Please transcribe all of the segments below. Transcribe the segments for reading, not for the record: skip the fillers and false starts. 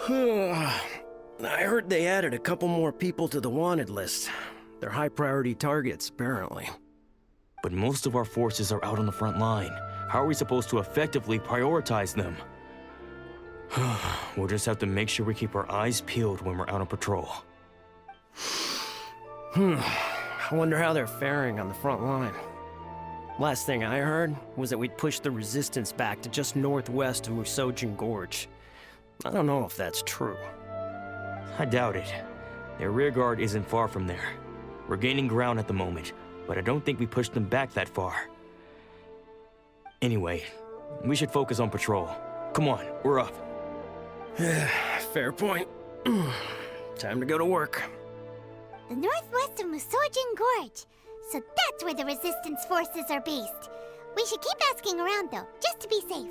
I heard they added a couple more people to the wanted list. They're high-priority targets, apparently. But most of our forces are out on the front line. How are we supposed to effectively prioritize them? We'll just have to make sure we keep our eyes peeled when we're out on patrol. I wonder how they're faring on the front line. Last thing I heard was that we'd pushed the resistance back to just northwest of Musojin Gorge. I don't know if that's true. I doubt it. Their rearguard isn't far from there. We're gaining ground at the moment, but I don't think we pushed them back that far. Anyway, we should focus on patrol. Come on, we're up. Fair point. Time to go to work. The northwest of Musojin Gorge. So that's where the resistance forces are based. We should keep asking around though, just to be safe.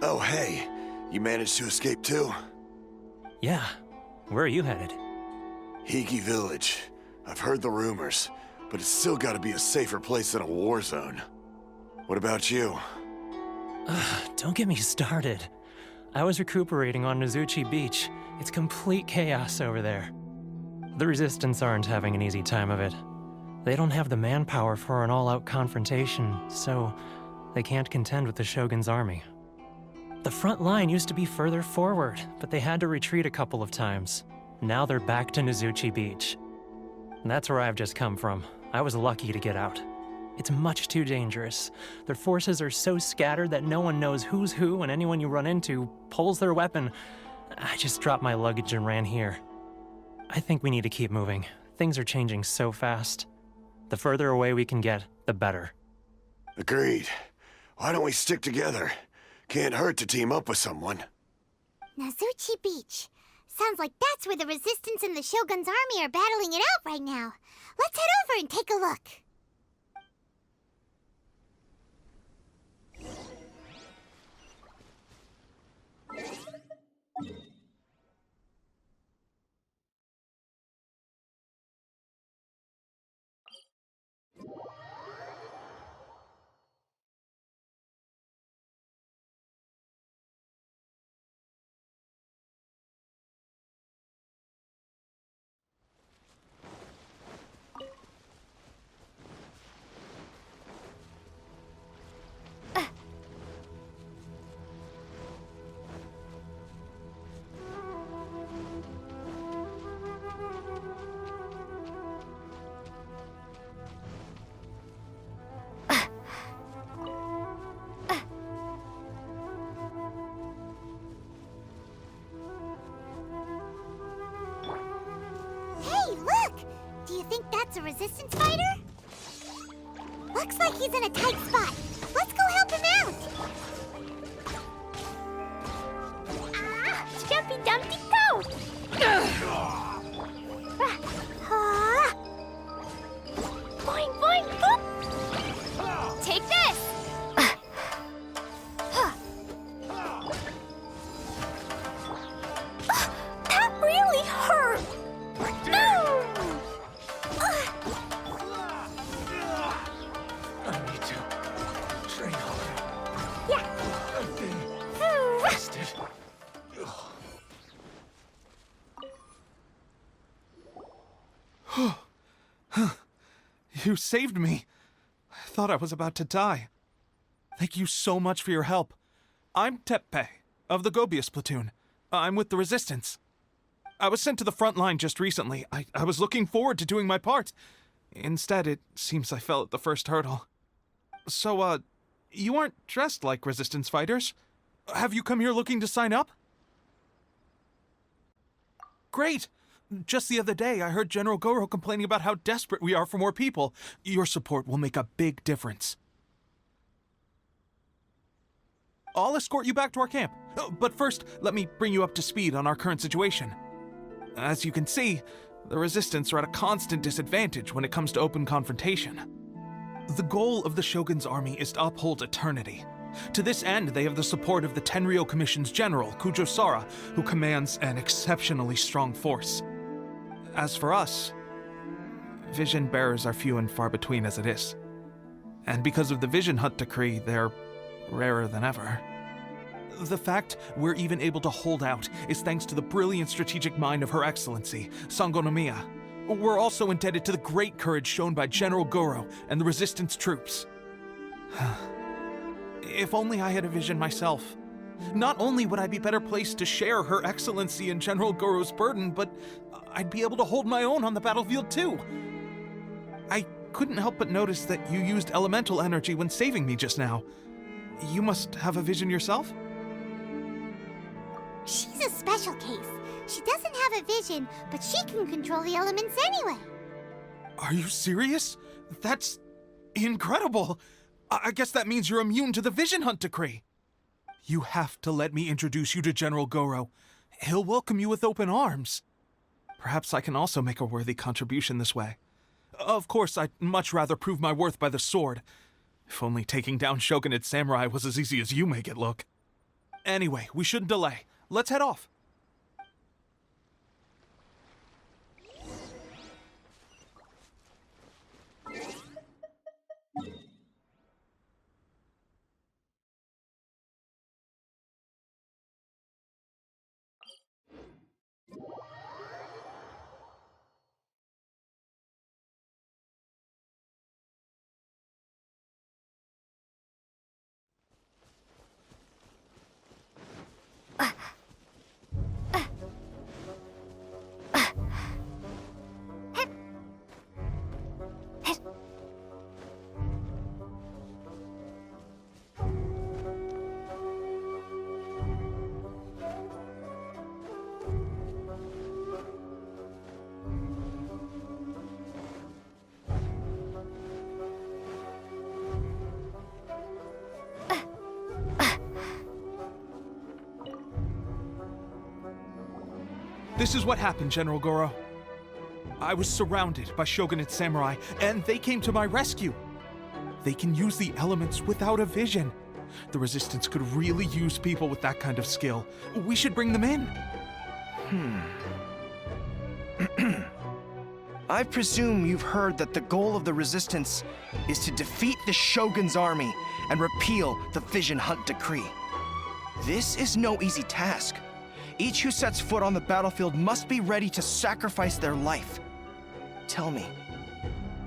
Oh, hey. You managed to escape too? Yeah. Where are you headed? Higi Village. I've heard the rumors, but it's still gotta be a safer place than a war zone. What about you? Don't get me started. I was recuperating on Nozuchi Beach. It's complete chaos over there. The Resistance aren't having an easy time of it. They don't have the manpower for an all-out confrontation, so they can't contend with the Shogun's army. The front line used to be further forward, but they had to retreat a couple of times. Now they're back to Nozuchi Beach. That's where I've just come from. I was lucky to get out. It's much too dangerous. Their forces are so scattered that no one knows who's who, and anyone you run into pulls their weapon. I just dropped my luggage and ran here. I think we need to keep moving. Things are changing so fast. The further away we can get, the better. Agreed. Why don't we stick together? Can't hurt to team up with someone. Nozuchi Beach. Sounds like that's where the Resistance and the Shogun's army are battling it out right now. Let's head over and take a look. Do you think that's a Resistance fighter? Looks like he's in a tight spot. Let's go help him out! Ah! Jumpy Dumpty go! Boing boing boop! Take this! That really hurt! You saved me. I thought I was about to die. Thank you so much for your help. I'm Teppei, of the Gobius platoon. I'm with the Resistance. I was sent to the front line just recently. I was looking forward to doing my part. Instead, it seems I fell at the first hurdle. So, you aren't dressed like Resistance fighters? Have you come here looking to sign up? Great! Just the other day, I heard General Goro complaining about how desperate we are for more people. Your support will make a big difference. I'll escort you back to our camp. But first, let me bring you up to speed on our current situation. As you can see, the Resistance are at a constant disadvantage when it comes to open confrontation. The goal of the Shogun's army is to uphold eternity. To this end, they have the support of the Tenryou Commission's general, Kujo Sara, who commands an exceptionally strong force. As for us, vision bearers are few and far between as it is. And because of the Vision Hunt decree, they're rarer than ever. The fact we're even able to hold out is thanks to the brilliant strategic mind of Her Excellency, Sango no Miya. We're also indebted to the great courage shown by General Goro and the Resistance troops. If only I had a vision myself. Not only would I be better placed to share Her Excellency and General Goro's burden, but I'd be able to hold my own on the battlefield too. I couldn't help but notice that you used elemental energy when saving me just now. You must have a vision yourself? She's a special case. She doesn't have a vision, but she can control the elements anyway. Are you serious? That's incredible. I guess that means you're immune to the Vision Hunt decree. You have to let me introduce you to General Goro. He'll welcome you with open arms. Perhaps I can also make a worthy contribution this way. Of course, I'd much rather prove my worth by the sword. If only taking down Shogunate samurai was as easy as you make it look. Anyway, we shouldn't delay. Let's head off. This is what happened, General Goro. I was surrounded by Shogunate samurai, and they came to my rescue. They can use the elements without a vision. The Resistance could really use people with that kind of skill. We should bring them in. I presume you've heard that the goal of the Resistance is to defeat the Shogun's army and repeal the Vision Hunt decree. This is no easy task. Each who sets foot on the battlefield must be ready to sacrifice their life. Tell me,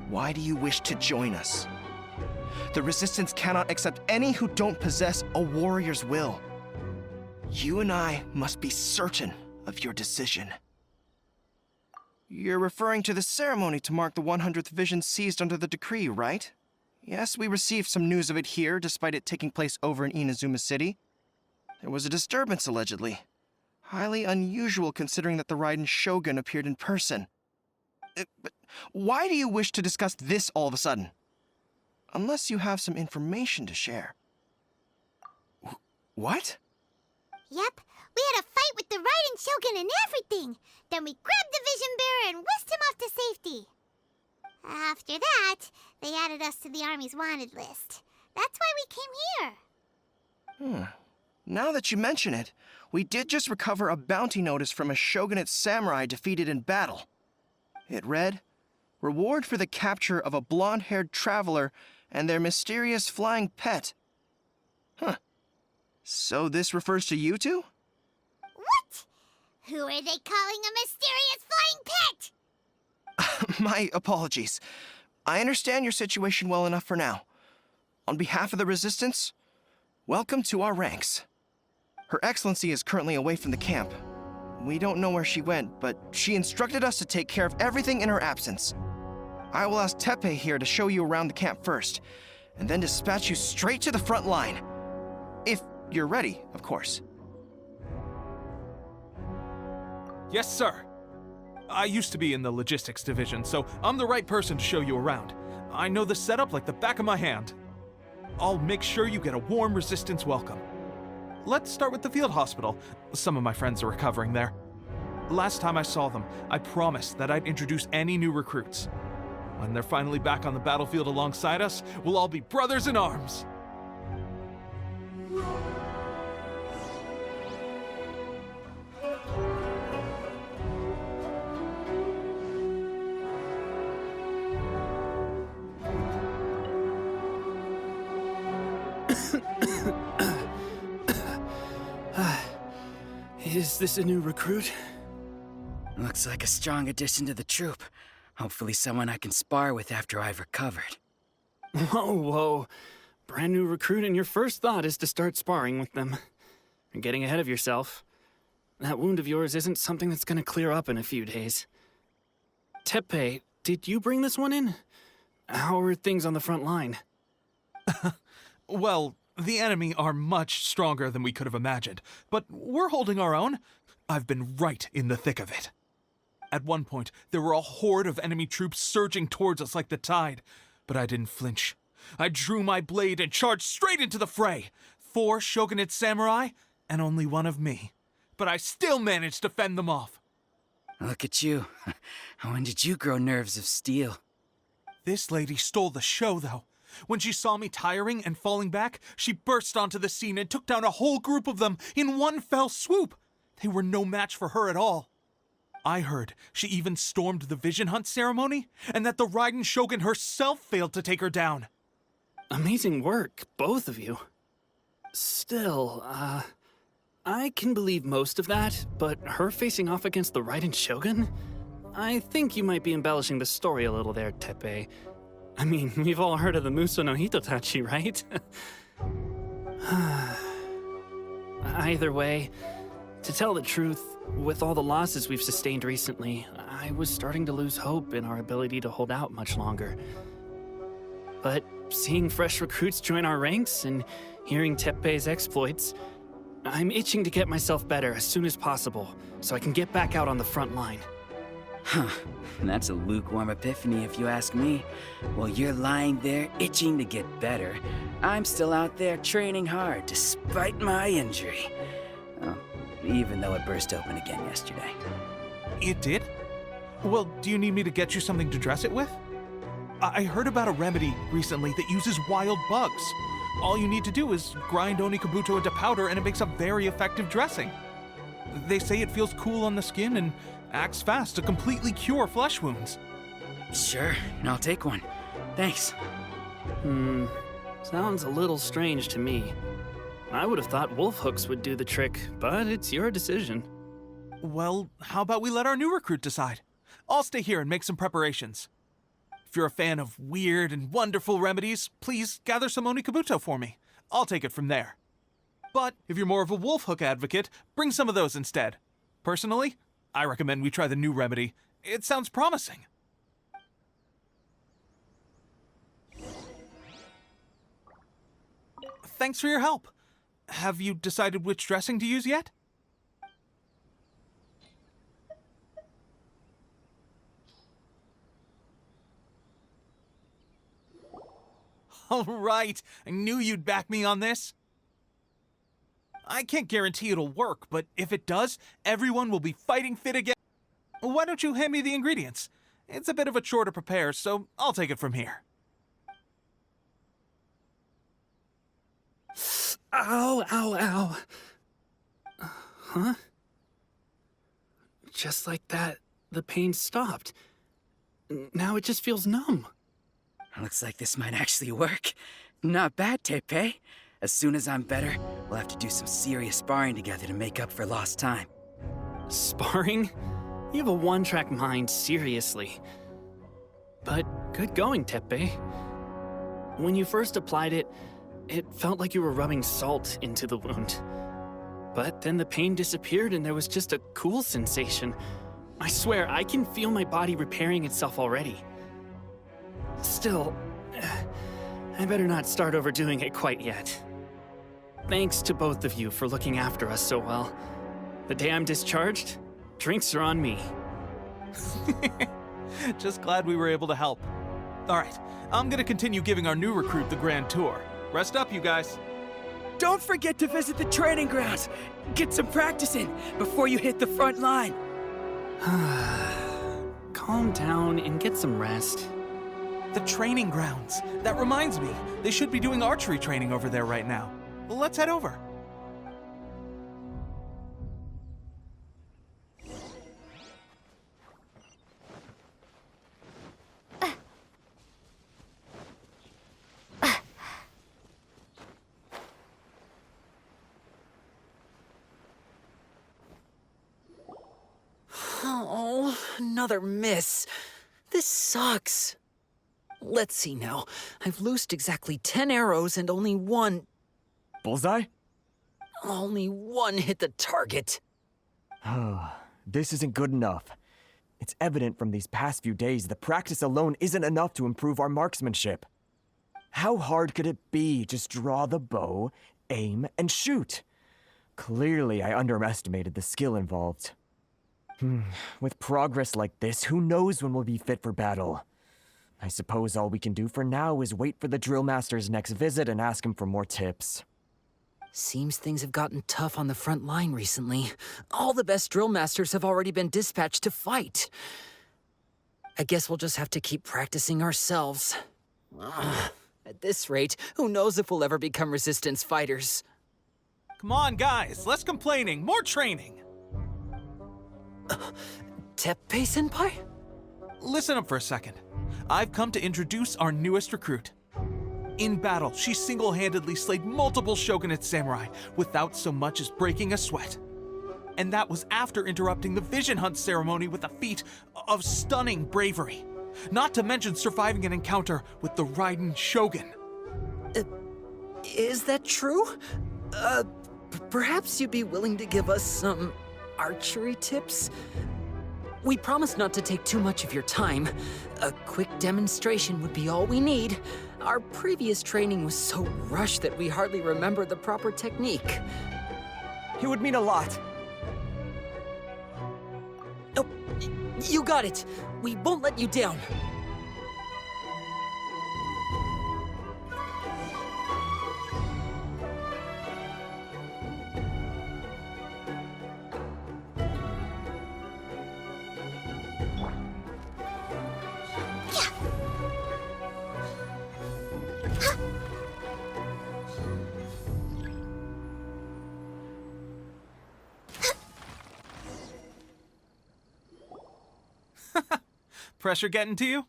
why do you wish to join us? The Resistance cannot accept any who don't possess a warrior's will. You and I must be certain of your decision. You're referring to the ceremony to mark the 100th vision seized under the decree, right? Yes, we received some news of it here, despite it taking place over in Inazuma City. There was a disturbance, allegedly. Highly unusual considering that the Raiden Shogun appeared in person. But why do you wish to discuss this all of a sudden? Unless you have some information to share. What? Yep, we had a fight with the Raiden Shogun and everything. Then we grabbed the Vision Bearer and whisked him off to safety. After that, they added us to the Army's wanted list. That's why we came here. Now that you mention it, we did just recover a bounty notice from a Shogunate samurai defeated in battle. It read, "Reward for the capture of a blonde-haired traveler and their mysterious flying pet." So this refers to you two? What? Who are they calling a mysterious flying pet? My apologies. I understand your situation well enough for now. On behalf of the Resistance, welcome to our ranks. Her Excellency is currently away from the camp. We don't know where she went, but she instructed us to take care of everything in her absence. I will ask Teppei here to show you around the camp first, and then dispatch you straight to the front line. If you're ready, of course. Yes, sir. I used to be in the logistics division, so I'm the right person to show you around. I know the setup like the back of my hand. I'll make sure you get a warm Resistance welcome. Let's start with the field hospital. Some of my friends are recovering there. Last time I saw them, I promised that I'd introduce any new recruits. When they're finally back on the battlefield alongside us, we'll all be brothers in arms. Is this a new recruit? Looks like a strong addition to the troop. Hopefully someone I can spar with after I've recovered. Whoa. Brand new recruit and your first thought is to start sparring with them. You're getting ahead of yourself. That wound of yours isn't something that's gonna clear up in a few days. Tepe, did you bring this one in? How are things on the front line? Well, the enemy are much stronger than we could have imagined, but we're holding our own. I've been right in the thick of it. At one point, there were a horde of enemy troops surging towards us like the tide, but I didn't flinch. I drew my blade and charged straight into the fray. 4 shogunate samurai, and only one of me. But I still managed to fend them off. Look at you. When did you grow nerves of steel? This lady stole the show, though. When she saw me tiring and falling back, she burst onto the scene and took down a whole group of them in one fell swoop. They were no match for her at all. I heard she even stormed the Vision Hunt ceremony, and that the Raiden Shogun herself failed to take her down. Amazing work, both of you. Still, I can believe most of that, but her facing off against the Raiden Shogun? I think you might be embellishing the story a little there, Tepe. I mean, we've all heard of the Muso no Hitotachi, right? Either way, to tell the truth, with all the losses we've sustained recently, I was starting to lose hope in our ability to hold out much longer. But seeing fresh recruits join our ranks and hearing Tepe's exploits, I'm itching to get myself better as soon as possible so I can get back out on the front line. Huh. That's a lukewarm epiphany if you ask me. While you're lying there itching to get better, I'm still out there training hard despite my injury. Oh, even though it burst open again yesterday. It did? Well, do you need me to get you something to dress it with? I heard about a remedy recently that uses wild bugs. All you need to do is grind Onikabuto into powder and it makes a very effective dressing. They say it feels cool on the skin and acts fast to completely cure flesh wounds. Sure, I'll take one. Thanks. Sounds a little strange to me. I would have thought wolf hooks would do the trick, but it's your decision. Well, how about we let our new recruit decide? I'll stay here and make some preparations. If you're a fan of weird and wonderful remedies, please gather some Onikabuto for me. I'll take it from there. But if you're more of a wolf hook advocate, bring some of those instead. Personally, I recommend we try the new remedy. It sounds promising. Thanks for your help. Have you decided which dressing to use yet? All right, I knew you'd back me on this. I can't guarantee it'll work, but if it does, everyone will be fighting fit again. Why don't you hand me the ingredients? It's a bit of a chore to prepare, so I'll take it from here. Ow, ow, ow. Huh? Just like that, the pain stopped. Now it just feels numb. Looks like this might actually work. Not bad, Tepe. As soon as I'm better, we'll have to do some serious sparring together to make up for lost time. Sparring? You have a one-track mind, seriously. But good going, Tepe. When you first applied it, it felt like you were rubbing salt into the wound. But then the pain disappeared and there was just a cool sensation. I swear, I can feel my body repairing itself already. Still, I better not start overdoing it quite yet. Thanks to both of you for looking after us so well. The day I'm discharged, drinks are on me. Just glad we were able to help. All right, I'm gonna continue giving our new recruit the grand tour. Rest up, you guys. Don't forget to visit the training grounds. Get some practice in before you hit the front line. Calm down and get some rest. The training grounds. That reminds me, they should be doing archery training over there right now. Well, let's head over. Oh, another miss. This sucks. Let's see now. I've loosed exactly 10 arrows and only one Bullseye? hit the target. This isn't good enough. It's evident from these past few days that practice alone isn't enough to improve our marksmanship. How hard could it be? Just draw the bow, aim, and shoot. Clearly, I underestimated the skill involved. With progress like this, who knows when we'll be fit for battle? I suppose all we can do for now is wait for the drill master's next visit and ask him for more tips. Seems things have gotten tough on the front line recently. All the best drill masters have already been dispatched to fight. I guess we'll just have to keep practicing ourselves. At this rate, who knows if we'll ever become resistance fighters. Come on, guys, less complaining, more training. Teppei-senpai? Listen up for a second. I've come to introduce our newest recruit. In battle, she single-handedly slayed multiple shogunate samurai without so much as breaking a sweat. And that was after interrupting the vision hunt ceremony with a feat of stunning bravery. Not to mention surviving an encounter with the Raiden Shogun. Is that true? Perhaps you'd be willing to give us some archery tips? We promise not to take too much of your time. A quick demonstration would be all we need. Our previous training was so rushed that we hardly remember the proper technique. It would mean a lot. Oh, you got it. We won't let you down. Pressure getting to you?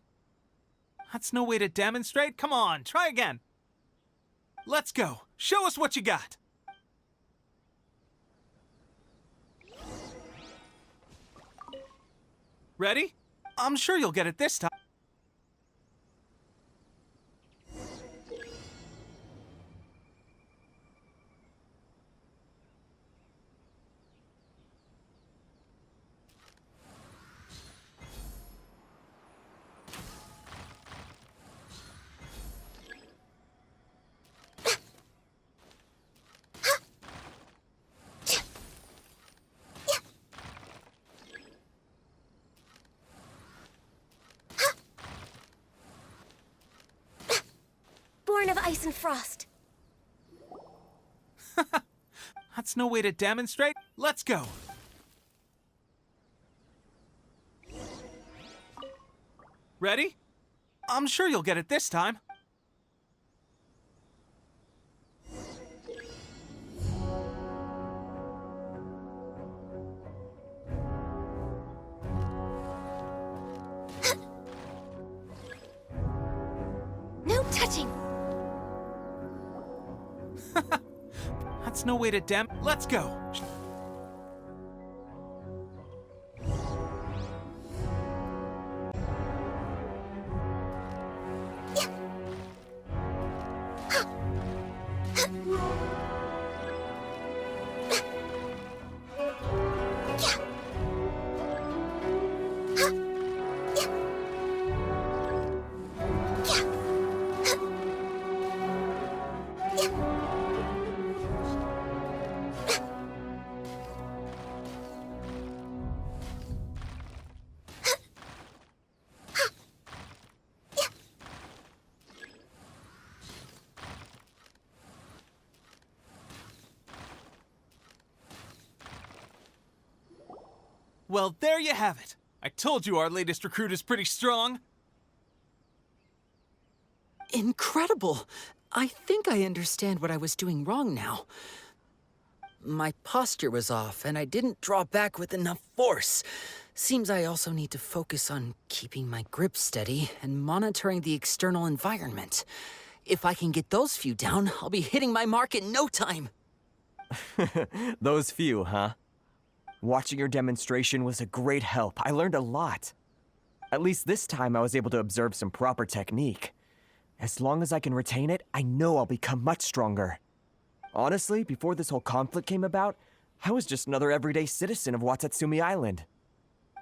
That's no way to demonstrate. Come on, try again. Let's go. Show us what you got. Ready? I'm sure you'll get it this time. Born of ice and frost. That's no way to demonstrate. Let's go. Ready? I'm sure you'll get it this time. No touching. That's no way to Let's go. Well, there you have it. I told you our latest recruit is pretty strong. Incredible! I think I understand what I was doing wrong now. My posture was off, and I didn't draw back with enough force. Seems I also need to focus on keeping my grip steady and monitoring the external environment. If I can get those few down, I'll be hitting my mark in no time. Those few, huh? Watching your demonstration was a great help. I learned a lot. At least this time I was able to observe some proper technique. As long as I can retain it, I know I'll become much stronger. Honestly, before this whole conflict came about, I was just another everyday citizen of Watatsumi Island.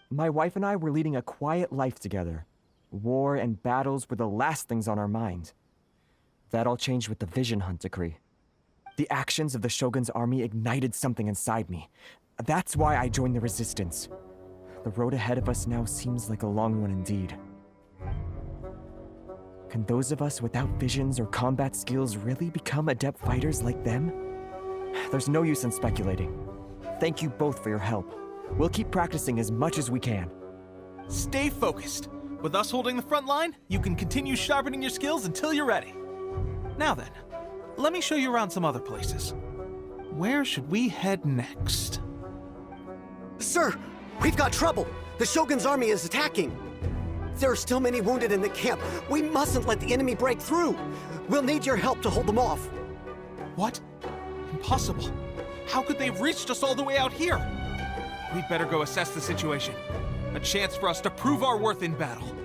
My wife and I were leading a quiet life together. War and battles were the last things on our mind. That all changed with the Vision Hunt decree. The actions of the Shogun's army ignited something inside me. That's why I joined the Resistance. The road ahead of us now seems like a long one indeed. Can those of us without visions or combat skills really become adept fighters like them? There's no use in speculating. Thank you both for your help. We'll keep practicing as much as we can. Stay focused. With us holding the front line, you can continue sharpening your skills until you're ready. Now then, let me show you around some other places. Where should we head next? Sir, we've got trouble. The Shogun's army is attacking. There are still many wounded in the camp. We mustn't let the enemy break through. We'll need your help to hold them off. What? Impossible. How could they have reached us all the way out here? We'd better go assess the situation. A chance for us to prove our worth in battle.